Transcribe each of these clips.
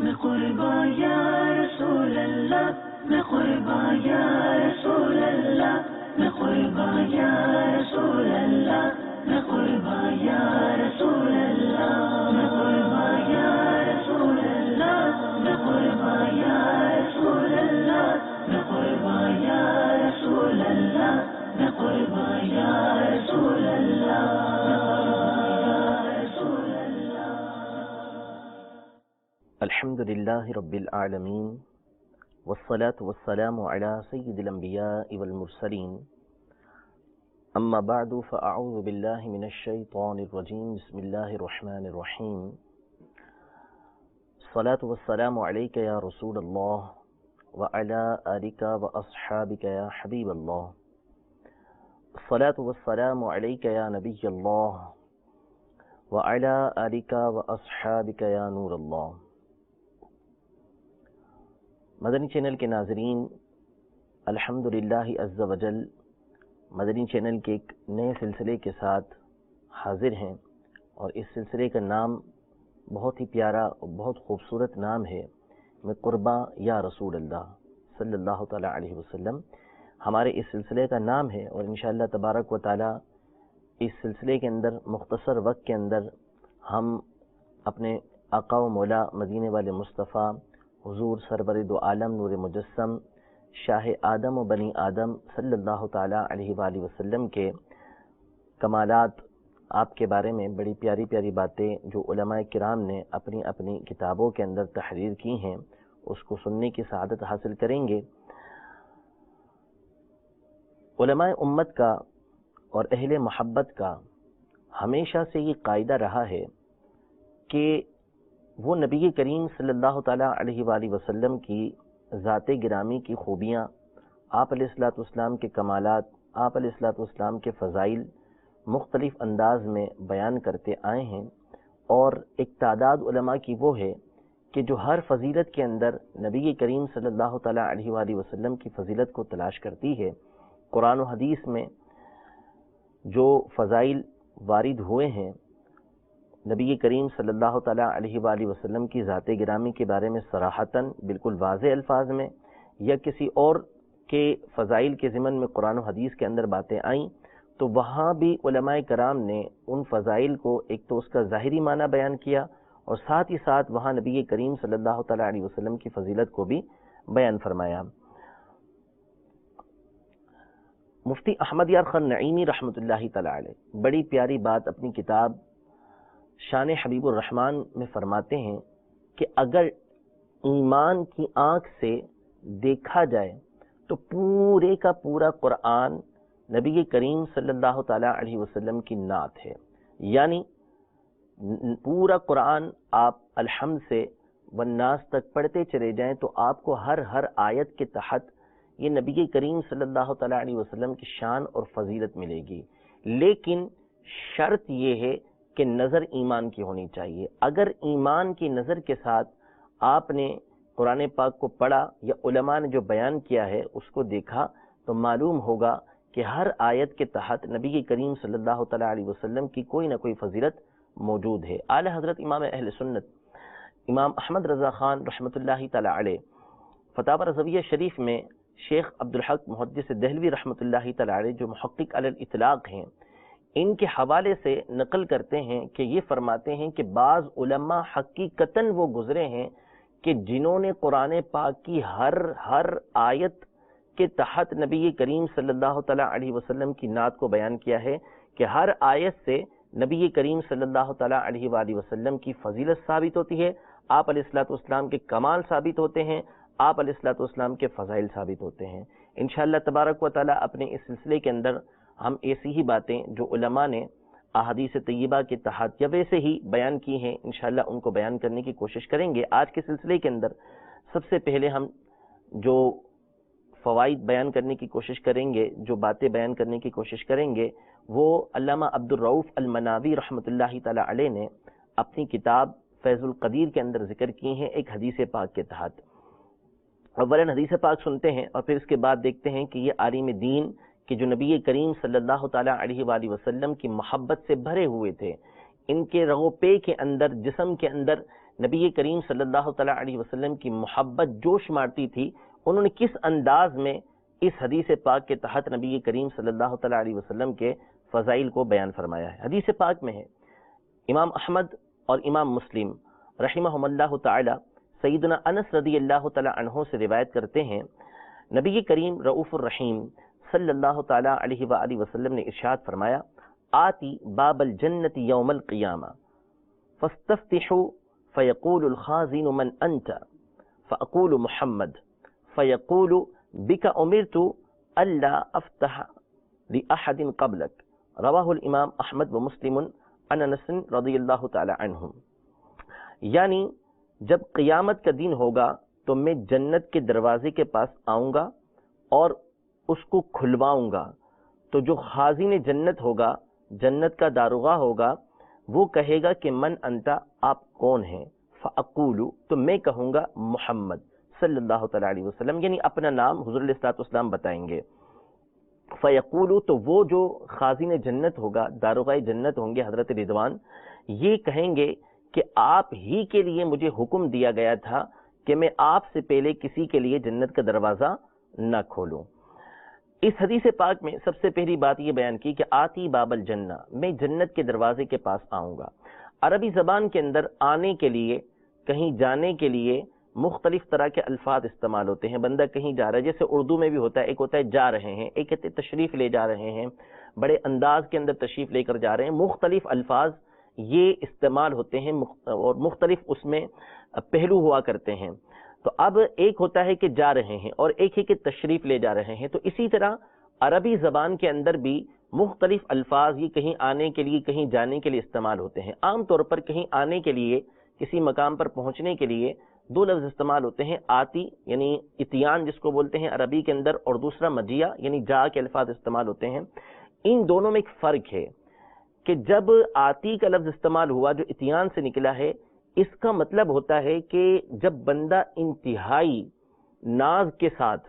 میں قربان یا رسول اللہ، میں قربان یا رسول اللہ، میں قربان یا رسول اللہ، میں قربان یا رسول اللہ، میں قربان یا رسول اللہ، میں قربان یا رسول اللہ، میں قربان یا رسول اللہ، میں قربان یا رسول اللہ۔ الحمد للہ رب العالمین والصلاة والسلام علی سید الانبیاء والمرسلین، اما بعد فاعوذ باللہ من الشیطان الرجیم، بسم اللہ الرحمن الرحیم۔ الصلاة والسلام علیک یا رسول اللہ وعلی آلک واصحابک یا حبیب اللہ، الصلاة والسلام علیک یا نبی اللہ وعلی آلک واصحابک یا نور اللہ۔ مدنی چینل کے ناظرین، الحمدللہ عز وجل مدنی چینل کے ایک نئے سلسلے کے ساتھ حاضر ہیں، اور اس سلسلے کا نام بہت ہی پیارا اور بہت خوبصورت نام ہے، میں قرباں یا رسول اللہ صلی اللہ تعالیٰ علیہ وسلم ہمارے اس سلسلے کا نام ہے۔ اور انشاءاللہ تبارک و تعالیٰ اس سلسلے کے اندر مختصر وقت کے اندر ہم اپنے آقا و مولا مدینے والے مصطفیٰ حضور سرور دو عالم نور مجسم شاہ آدم و بنی آدم صلی اللہ تعالیٰ علیہ وآلہ وسلم کے کمالات، آپ کے بارے میں بڑی پیاری پیاری باتیں جو علماء کرام نے اپنی اپنی کتابوں کے اندر تحریر کی ہیں، اس کو سننے کی سعادت حاصل کریں گے۔ علماء امت کا اور اہل محبت کا ہمیشہ سے یہ قاعدہ رہا ہے کہ وہ نبی کریم صلی اللہ تعالیٰ علیہ وآلہ وسلم کی ذات گرامی کی خوبیاں، آپ علیہ الصلوۃ والسلام کے کمالات، آپ علیہ الصلوۃ والسلام کے فضائل مختلف انداز میں بیان کرتے آئے ہیں، اور ایک تعداد علماء کی وہ ہے کہ جو ہر فضیلت کے اندر نبی کریم صلی اللہ تعالیٰ علیہ وآلہ وسلم کی فضیلت کو تلاش کرتی ہے۔ قرآن و حدیث میں جو فضائل وارد ہوئے ہیں نبی کریم صلی اللہ تعالیٰ علیہ وآلہ وسلم کی ذات گرامی کے بارے میں صراحتاً بالکل واضح الفاظ میں، یا کسی اور کے فضائل کے ضمن میں قرآن و حدیث کے اندر باتیں آئیں، تو وہاں بھی علماء کرام نے ان فضائل کو ایک تو اس کا ظاہری معنی بیان کیا، اور ساتھ ہی ساتھ وہاں نبی کریم صلی اللہ تعالیٰ علیہ وسلم کی فضیلت کو بھی بیان فرمایا۔ مفتی احمد یار خان نعیمی رحمۃ اللہ تعالیٰ علیہ بڑی پیاری بات اپنی کتاب شان حبیب الرحمن میں فرماتے ہیں کہ اگر ایمان کی آنکھ سے دیکھا جائے تو پورے کا پورا قرآن نبی کریم صلی اللہ تعالیٰ علیہ وسلم کی نعت ہے، یعنی پورا قرآن آپ الحمد سے والناس تک پڑھتے چلے جائیں تو آپ کو ہر آیت کے تحت یہ نبی کریم صلی اللہ تعالیٰ علیہ وسلم کی شان اور فضیلت ملے گی، لیکن شرط یہ ہے کہ نظر ایمان کی ہونی چاہیے۔ اگر ایمان کی نظر کے ساتھ آپ نے قرآن پاک کو پڑھا یا علماء نے جو بیان کیا ہے اس کو دیکھا تو معلوم ہوگا کہ ہر آیت کے تحت نبی کریم صلی اللہ تعالیٰ علیہ وسلم کی کوئی نہ کوئی فضیلت موجود ہے۔ اعلی حضرت امام اہل سنت امام احمد رضا خان رحمۃ اللہ تعالیٰ علیہ فتاوی رضویہ شریف میں شیخ عبدالحق محدث دہلوی رحمۃ اللہ تعالیٰ علیہ جو محقق علی الاطلاق ہیں، ان کے حوالے سے نقل کرتے ہیں کہ یہ فرماتے ہیں کہ بعض علماء حقیقتاً وہ گزرے ہیں کہ جنہوں نے قرآن پاک کی ہر آیت کے تحت نبی کریم صلی اللہ تعالیٰ علیہ وسلم کی نعت کو بیان کیا ہے، کہ ہر آیت سے نبی کریم صلی اللہ تعالیٰ علیہ وآلہ وسلم کی فضیلت ثابت ہوتی ہے، آپ علیہ الصلوۃ والسلام کے کمال ثابت ہوتے ہیں، آپ علیہ الصلوۃ والسلام کے فضائل ثابت ہوتے ہیں۔ انشاءاللہ تبارک و تعالیٰ اپنے اس سلسلے کے اندر ہم ایسی ہی باتیں جو علماء نے احادیث طیبہ کے تحت یا ویسے ہی بیان کی ہیں انشاءاللہ ان کو بیان کرنے کی کوشش کریں گے۔ آج کے سلسلے کے اندر سب سے پہلے ہم جو فوائد بیان کرنے کی کوشش کریں گے، جو باتیں بیان کرنے کی کوشش کریں گے، وہ علامہ عبدالرؤف المناوی رحمۃ اللہ تعالیٰ علیہ نے اپنی کتاب فیض القدیر کے اندر ذکر کی ہیں ایک حدیث پاک کے تحت۔ اولاً حدیث پاک سنتے ہیں اور پھر اس کے بعد دیکھتے ہیں کہ یہ عالم دین کہ جو نبی کریم صلی اللہ تعالیٰ علیہ وآلہ وسلم کی محبت سے بھرے ہوئے تھے، ان کے رگ و پے کے اندر، جسم کے اندر نبی کریم صلی اللہ تعالیٰ علیہ وسلم کی محبت جوش مارتی تھی، انہوں نے کس انداز میں اس حدیث پاک کے تحت نبی کریم صلی اللہ تعالیٰ علیہ وسلم کے فضائل کو بیان فرمایا ہے۔ حدیث پاک میں ہے، امام احمد اور امام مسلم رحمہم اللہ تعالی سیدنا انس رضی اللہ تعالی عنہ سے روایت کرتے ہیں، نبی کریم رؤوف الرحیم صلی اللہ تعالی علیہ وآلہ وسلم نے ارشاد فرمایا، آتی باب الجنت یوم القیامہ فاستفتحوا فیقول الخازن من انت فاقول محمد فیقول بک امرت الا افتح لأحد قبلک، رواہ الامام احمد و مسلم عن انس رضی اللہ تعالی عنہ۔ یعنی جب قیامت کا دن ہوگا تو میں جنت کے دروازے کے پاس آؤں گا اور اس کو کھلواؤں گا، تو جو خازن جنت ہوگا، جنت کا داروغہ ہوگا، وہ کہے گا کہ من انتا، آپ کون ہیں؟ فاقول، تو میں کہوں گا محمد صلی اللہ تعالیٰ علیہ وسلم، یعنی اپنا نام حضور علیہ الصلوۃ والسلام بتائیں گے۔ فیقول، تو وہ جو خازن جنت ہوگا، داروغہ جنت ہوں گے حضرت رضوان، یہ کہیں گے کہ آپ ہی کے لیے مجھے حکم دیا گیا تھا کہ میں آپ سے پہلے کسی کے لیے جنت کا دروازہ نہ کھولوں۔ اس حدیث پاک میں سب سے پہلی بات یہ بیان کی کہ آتی باب الجنہ، میں جنت کے دروازے کے پاس آؤں گا۔ عربی زبان کے اندر آنے کے لیے، کہیں جانے کے لیے مختلف طرح کے الفاظ استعمال ہوتے ہیں۔ بندہ کہیں جا رہا ہے، جیسے اردو میں بھی ہوتا ہے، ایک ہوتا ہے جا رہے ہیں، ایک کہتے ہیں تشریف لے جا رہے ہیں، بڑے انداز کے اندر تشریف لے کر جا رہے ہیں۔ مختلف الفاظ یہ استعمال ہوتے ہیں اور مختلف اس میں پہلو ہوا کرتے ہیں۔ تو اب ایک ہوتا ہے کہ جا رہے ہیں اور ایک ہے کہ تشریف لے جا رہے ہیں۔ تو اسی طرح عربی زبان کے اندر بھی مختلف الفاظ یہ کہیں آنے کے لیے، کہیں جانے کے لیے استعمال ہوتے ہیں۔ عام طور پر کہیں آنے کے لیے، کسی مقام پر پہنچنے کے لیے دو لفظ استعمال ہوتے ہیں، آتی یعنی اتیان جس کو بولتے ہیں عربی کے اندر، اور دوسرا مجیہ یعنی جا کے الفاظ استعمال ہوتے ہیں۔ ان دونوں میں ایک فرق ہے کہ جب آتی کا لفظ استعمال ہوا جو اتیان سے نکلا ہے، اس کا مطلب ہوتا ہے کہ جب بندہ انتہائی ناز کے ساتھ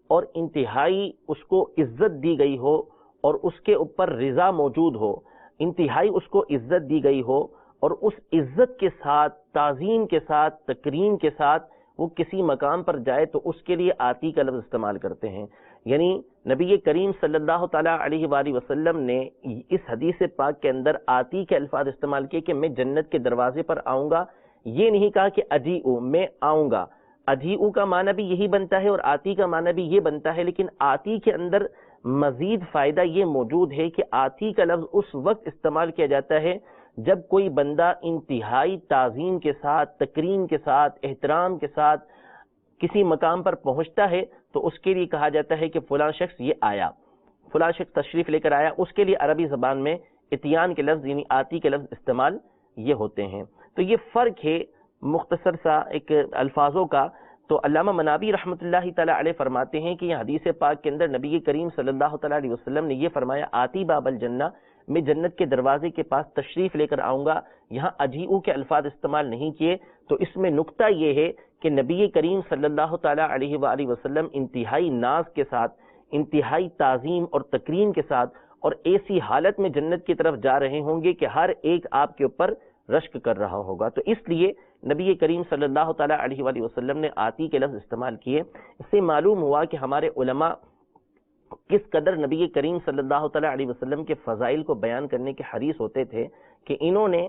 اور انتہائی اس کو عزت دی گئی ہو اور اس کے اوپر رضا موجود ہو، انتہائی اس کو عزت دی گئی ہو اور اس عزت کے ساتھ، تعظیم کے ساتھ، تکریم کے ساتھ وہ کسی مقام پر جائے تو اس کے لیے آتی کا لفظ استعمال کرتے ہیں۔ یعنی نبی کریم صلی اللہ تعالیٰ علیہ وآلہ وسلم نے اس حدیث پاک کے اندر آتی کے الفاظ استعمال کیے کہ میں جنت کے دروازے پر آؤں گا۔ یہ نہیں کہا کہ اجیئو، میں آؤں گا۔ اجیئو کا معنی بھی یہی بنتا ہے اور آتی کا معنی بھی یہ بنتا ہے، لیکن آتی کے اندر مزید فائدہ یہ موجود ہے کہ آتی کا لفظ اس وقت استعمال کیا جاتا ہے جب کوئی بندہ انتہائی تعظیم کے ساتھ، تکریم کے ساتھ، احترام کے ساتھ کسی مقام پر پہنچتا ہے تو اس کے لیے کہا جاتا ہے کہ فلاں شخص یہ آیا، فلاں شخص تشریف لے کر آیا۔ اس کے لیے عربی زبان میں اتیان کے لفظ یعنی آتی کے لفظ استعمال یہ ہوتے ہیں۔ تو یہ فرق ہے مختصر سا ایک الفاظوں کا۔ تو علامہ منابی رحمۃ اللہ تعالی علیہ فرماتے ہیں کہ یہ حدیث پاک کے اندر نبی کریم صلی اللہ تعالی علیہ وسلم نے یہ فرمایا، آتی باب الجنہ، میں جنت کے دروازے کے پاس تشریف لے کر آؤں گا، یہاں اجیئو کے الفاظ استعمال نہیں کیے۔ تو اس میں نقطہ یہ ہے کہ نبی کریم صلی اللہ تعالی علیہ وآلہ وسلم انتہائی ناز کے ساتھ، انتہائی تعظیم اور تکریم کے ساتھ اور ایسی حالت میں جنت کی طرف جا رہے ہوں گے کہ ہر ایک آپ کے اوپر رشک کر رہا ہوگا۔ تو اس لیے نبی کریم صلی اللہ تعالی علیہ وآلہ وسلم نے آتی کے لفظ استعمال کیے۔ اس سے معلوم ہوا کہ ہمارے علماء کس قدر نبی کریم صلی اللہ تعالی علیہ وسلم کے فضائل کو بیان کرنے کے حریص ہوتے تھے کہ انہوں نے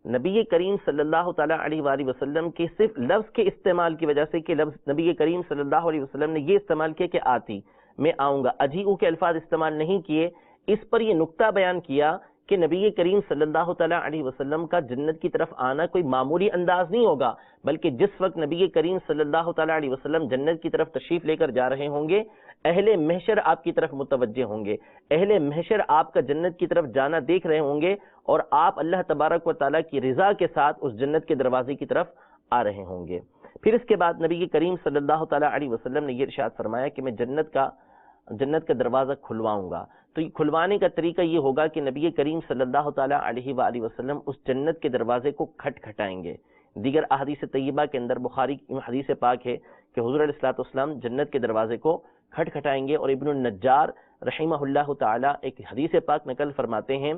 نبی کریم صلی اللہ تعالی علیہ وآلہ وسلم کے صرف لفظ کے استعمال کی وجہ سے کہ لفظ نبی کریم صلی اللہ علیہ وسلم نے یہ استعمال کیا کہ آتی، میں آؤں گا، اجیئو کے الفاظ استعمال نہیں کیے۔ اس پر یہ نقطہ بیان کیا کہ نبی کریم صلی اللہ تعالیٰ علیہ وسلم کا جنت کی طرف آنا کوئی معمولی انداز نہیں ہوگا، بلکہ جس وقت نبی کریم صلی اللہ تعالیٰ علیہ وسلم جنت کی طرف تشریف لے کر جا رہے ہوں گے، اہل محشر آپ کی طرف متوجہ ہوں گے، اہل محشر آپ کا جنت کی طرف جانا دیکھ رہے ہوں گے اور آپ اللہ تبارک و تعالیٰ کی رضا کے ساتھ اس جنت کے دروازے کی طرف آ رہے ہوں گے۔ پھر اس کے بعد نبی کریم صلی اللہ تعالیٰ علیہ وسلم نے یہ ارشاد فرمایا کہ میں جنت کا دروازہ کھلواؤں گا۔ تو یہ کھلوانے کا طریقہ یہ ہوگا کہ نبی کریم صلی اللہ تعالیٰ علیہ وآلہ وسلم اس جنت کے دروازے کو کھٹکھٹائیں گے۔ دیگر احادیث طیبہ کے اندر بخاری حدیث پاک ہے کہ حضور علیہ الصلوۃ والسلام جنت کے دروازے کو کھٹکھٹائیں گے، اور ابن النجار رحمہ اللہ تعالیٰ ایک حدیث پاک نقل فرماتے ہیں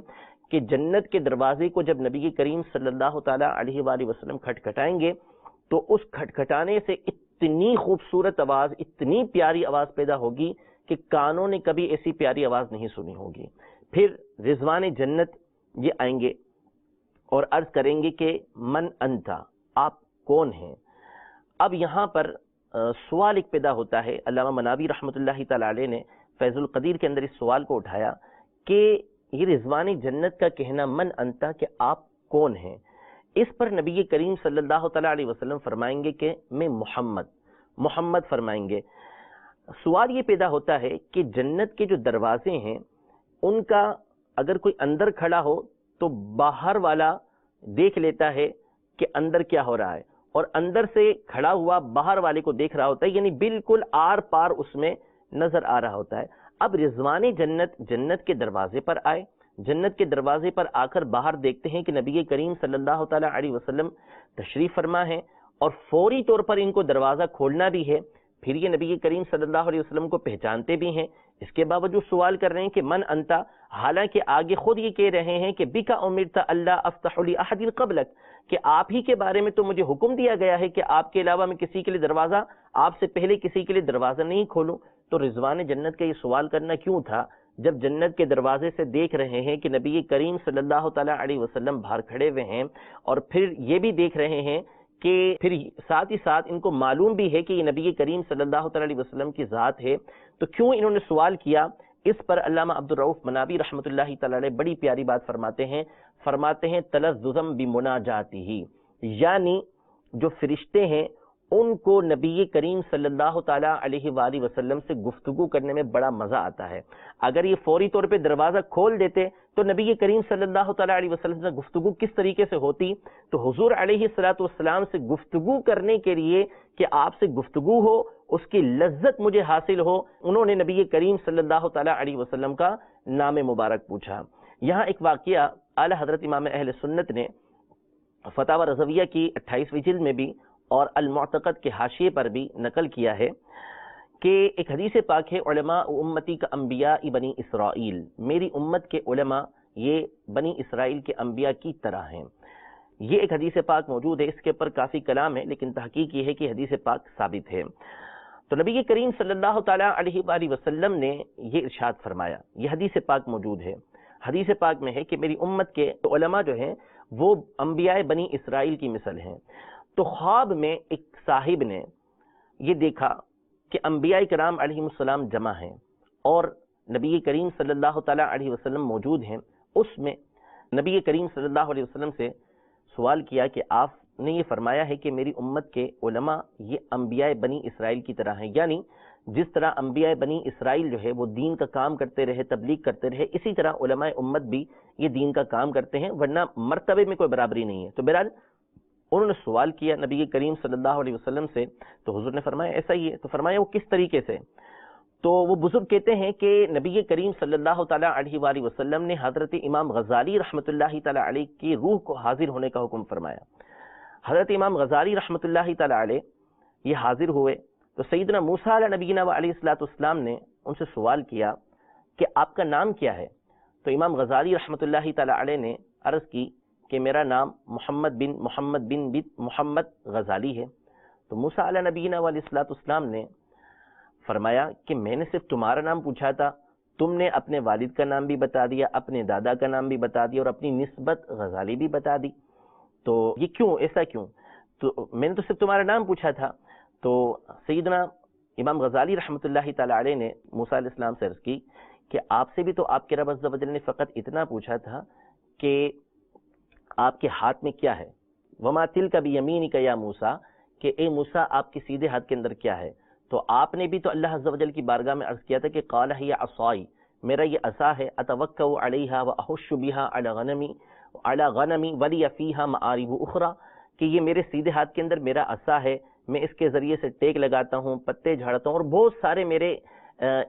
کہ جنت کے دروازے کو جب نبی کریم صلی اللہ تعالیٰ علیہ وآلہ وسلم کھٹکھٹائیں گے تو اس کھٹکھٹانے سے اتنی خوبصورت آواز، اتنی پیاری آواز پیدا ہوگی کہ کانوں نے کبھی ایسی پیاری آواز نہیں سنی ہوگی۔ پھر رضوان جنت یہ آئیں گے اور عرض کریں گے کہ من انتا، آپ کون ہیں؟ اب یہاں پر سوال ایک پیدا ہوتا ہے۔ علامہ مناوی رحمۃ اللہ تعالی علیہ نے فیض القدیر کے اندر اس سوال کو اٹھایا کہ یہ رضوان جنت کا کہنا من انتا کہ آپ کون ہیں، اس پر نبی کریم صلی اللہ تعالیٰ علیہ وسلم فرمائیں گے کہ میں محمد فرمائیں گے۔ سوال یہ پیدا ہوتا ہے کہ جنت کے جو دروازے ہیں ان کا اگر کوئی اندر کھڑا ہو تو باہر والا دیکھ لیتا ہے کہ اندر کیا ہو رہا ہے، اور اندر سے کھڑا ہوا باہر والے کو دیکھ رہا ہوتا ہے، یعنی بالکل آر پار اس میں نظر آ رہا ہوتا ہے۔ اب رضوان جنت کے دروازے پر آئے، جنت کے دروازے پر آ کر باہر دیکھتے ہیں کہ نبی کریم صلی اللہ تعالیٰ علیہ وسلم تشریف فرما ہے، اور فوری طور پر ان کو دروازہ کھولنا بھی ہے۔ پھر یہ نبی کریم صلی اللہ علیہ وسلم کو پہچانتے بھی ہیں، اس کے باوجود سوال کر رہے ہیں کہ من انتا، حالانکہ آگے خود یہ کہہ رہے ہیں کہ بکا امرت اللہ افتح لاحد قبلک، کہ آپ ہی کے بارے میں تو مجھے حکم دیا گیا ہے کہ آپ کے علاوہ میں کسی کے لیے دروازہ، آپ سے پہلے کسی کے لیے دروازہ نہیں کھولوں۔ تو رضوان جنت کا یہ سوال کرنا کیوں تھا جب جنت کے دروازے سے دیکھ رہے ہیں کہ نبی کریم صلی اللہ تعالیٰ علیہ وسلم باہر کھڑے ہوئے ہیں، اور پھر یہ بھی دیکھ رہے ہیں کہ پھر ساتھ ہی ساتھ ان کو معلوم بھی ہے کہ یہ نبی کریم صلی اللہ تعالیٰ علیہ وسلم کی ذات ہے، تو کیوں انہوں نے سوال کیا؟ اس پر علامہ عبدالرؤف منابی رحمۃ اللہ تعالیٰ علیہ بڑی پیاری بات فرماتے ہیں تلذذم بمناجاتہ، یعنی جو فرشتے ہیں ان کو نبی کریم صلی اللہ تعالیٰ علیہ وآلہ وسلم سے گفتگو کرنے میں بڑا مزہ آتا ہے۔ اگر یہ فوری طور پہ دروازہ کھول دیتے تو نبی کریم صلی اللہ تعالیٰ علیہ وسلم سے گفتگو کس طریقے سے ہوتی؟ تو حضور علیہ السلام سے گفتگو کرنے کے لیے کہ آپ سے گفتگو ہو، اس کی لذت مجھے حاصل ہو، انہوں نے نبی کریم صلی اللہ تعالیٰ علیہ وسلم کا نام مبارک پوچھا۔ یہاں ایک واقعہ اعلیٰ حضرت امام اہل سنت نے فتاوی رضویہ کی 28ویں جلد میں بھی اور المعتقد کے حاشیے پر بھی نقل کیا ہے کہ ایک حدیث پاک ہے، علماء امتی کا انبیاء بنی اسرائیل، میری امت کے علماء یہ بنی اسرائیل کے انبیاء کی طرح ہیں۔ یہ ایک حدیث پاک موجود ہے، اس کے اوپر کافی کلام ہے، لیکن تحقیق یہ ہے کہ حدیث پاک ثابت ہے۔ تو نبی کریم صلی اللہ تعالیٰ علیہ وآلہ وسلم نے یہ ارشاد فرمایا، یہ حدیث پاک موجود ہے، حدیث پاک میں ہے کہ میری امت کے علماء جو ہیں وہ انبیاء بنی اسرائیل کی مثل ہیں۔ تو خواب میں ایک صاحب نے یہ دیکھا کہ انبیاء کرام علیہ السلام جمع ہیں اور نبی کریم صلی اللہ تعالیٰ علیہ وسلم موجود ہیں۔ اس میں نبی کریم صلی اللہ علیہ وسلم سے سوال کیا کہ آپ نے یہ فرمایا ہے کہ میری امت کے علماء یہ انبیاء بنی اسرائیل کی طرح ہیں، یعنی جس طرح انبیاء بنی اسرائیل جو ہے وہ دین کا کام کرتے رہے، تبلیغ کرتے رہے، اسی طرح علماء امت بھی یہ دین کا کام کرتے ہیں، ورنہ مرتبے میں کوئی برابری نہیں ہے۔ تو بہرحال انہوں نے سوال کیا نبی کریم صلی اللہ علیہ وسلم سے، تو حضور نے فرمایا ایسا ہی ہے۔ تو فرمایا وہ کس طریقے سے؟ تو وہ بزرگ کہتے ہیں کہ نبی کریم صلی اللہ تعالیٰ علیہ وآلہ وسلم نے حضرت امام غزالی رحمۃ اللہ تعالیٰ علیہ کی روح کو حاضر ہونے کا حکم فرمایا۔ حضرت امام غزالی رحمۃ اللہ تعالیٰ علیہ یہ حاضر ہوئے تو سیدنا موسیٰ علیہ نبینا علیہ السلام نے ان سے سوال کیا کہ آپ کا نام کیا ہے؟ تو امام غزالی رحمۃ اللہ تعالیٰ علیہ نے عرض کی کہ میرا نام محمد بن محمد غزالی ہے۔ تو موسیٰ علیہ نبینا علیہ السلام نے فرمایا کہ میں نے صرف تمہارا نام پوچھا تھا، تم نے اپنے والد کا نام بھی بتا دیا، اپنے دادا کا نام بھی بتا دیا اور اپنی نسبت غزالی بھی بتا دی، تو یہ کیوں، ایسا کیوں؟ تو میں نے تو صرف تمہارا نام پوچھا تھا۔ تو سیدنا امام غزالی رحمۃ اللہ تعالیٰ علیہ نے موسیٰ علیہ السلام سے عرض کی کہ آپ سے بھی تو آپ کے رب عز و جل نے فقط اتنا پوچھا تھا کہ آپ کے ہاتھ میں کیا ہے، وما تلک بیمینک یا موسیٰ، کہ اے موسیٰ آپ کے سیدھے ہاتھ کے اندر کیا ہے؟ تو آپ نے بھی تو اللہ عز و جل کی بارگاہ میں عرض کیا تھا کہ قال ہی عصائی، میرا یہ عصا ہے، اتوکأ علیہا واحش بہا علی غنمی ولی فیہا معارب اخرى، کہ یہ میرے سیدھے ہاتھ کے اندر میرا عصا ہے، میں اس کے ذریعے سے ٹیک لگاتا ہوں، پتے جھاڑتا ہوں، اور بہت سارے میرے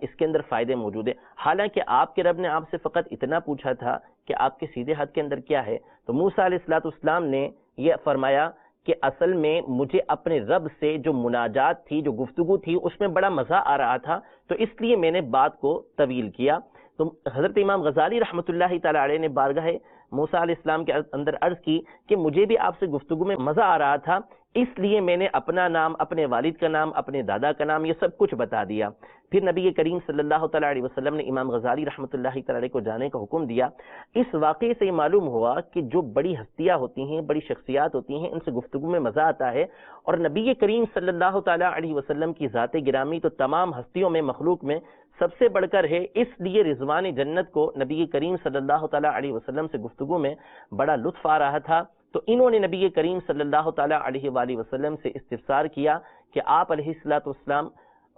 اس کے اندر فائدے موجود ہیں۔ حالانکہ آپ کے رب نے آپ سے فقط اتنا پوچھا تھا کہ آپ کے سیدھے ہاتھ کے اندر کیا ہے۔ تو موسیٰ علیہ السلام نے یہ فرمایا کہ اصل میں مجھے اپنے رب سے جو مناجات تھی، جو گفتگو تھی، اس میں بڑا مزہ آ رہا تھا، تو اس لیے میں نے بات کو طویل کیا۔ تو حضرت امام غزالی رحمۃ اللہ تعالی علیہ نے بارگاہ موسیٰ علیہ السلام کے اندر عرض کی کہ مجھے بھی آپ سے گفتگو میں مزہ آ رہا تھا، اس لیے میں نے اپنا نام، اپنے والد کا نام، اپنے دادا کا نام، یہ سب کچھ بتا دیا۔ پھر نبی کریم صلی اللہ تعالیٰ علیہ وسلم نے امام غزالی رحمۃ اللہ تعالی علیہ کو جانے کا حکم دیا۔ اس واقعے سے یہ معلوم ہوا کہ جو بڑی ہستیاں ہوتی ہیں، بڑی شخصیات ہوتی ہیں، ان سے گفتگو میں مزہ آتا ہے، اور نبی کریم صلی اللہ تعالیٰ علیہ وسلم کی ذات گرامی تو تمام ہستیوں میں، مخلوق میں سب سے بڑھ کر ہے، اس لیے رضوان جنت کو نبی کریم صلی اللہ تعالیٰ علیہ وسلم سے گفتگو میں بڑا لطف آ رہا تھا۔ تو انہوں نے نبی کریم صلی اللہ تعالیٰ علیہ وآلہ وسلم سے استفسار کیا کہ آپ علیہ السلام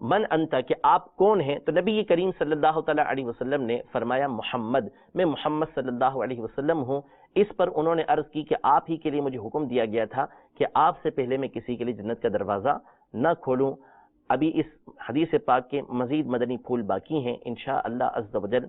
من انتا، کہ آپ کون ہیں؟ تو نبی کریم صلی اللہ تعالیٰ علیہ وسلم نے فرمایا محمد، میں محمد صلی اللہ علیہ وسلم ہوں۔ اس پر انہوں نے عرض کی کہ آپ ہی کے لیے مجھے حکم دیا گیا تھا کہ آپ سے پہلے میں کسی کے لیے جنت کا دروازہ نہ کھولوں۔ ابھی اس حدیث پاک کے مزید مدنی پھول باقی ہیں، انشاءاللہ عز و جل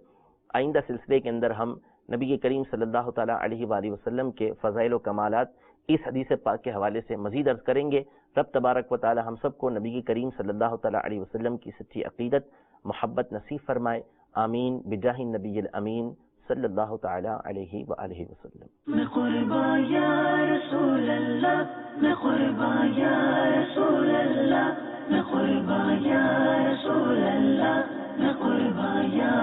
آئندہ سلسلے کے اندر ہم نبی کریم صلی اللہ تعالیٰ علیہ وآلہ وسلم کے فضائل و کمالات اس حدیث پاک کے حوالے سے مزید عرض کریں گے۔ رب تبارک و تعالی ہم سب کو نبی کریم صلی اللہ تعالیٰ علیہ وسلم کی سچی عقیدت، محبت نصیب فرمائے، آمین بجاہ النبی الامین صلی اللہ تعالیٰ علیہ وآلہ وسلم۔ میں قربان یا رسول اللہ، میں قربان یا رسول اللہ، میں قربان یا رسول اللہ، میں قربان یا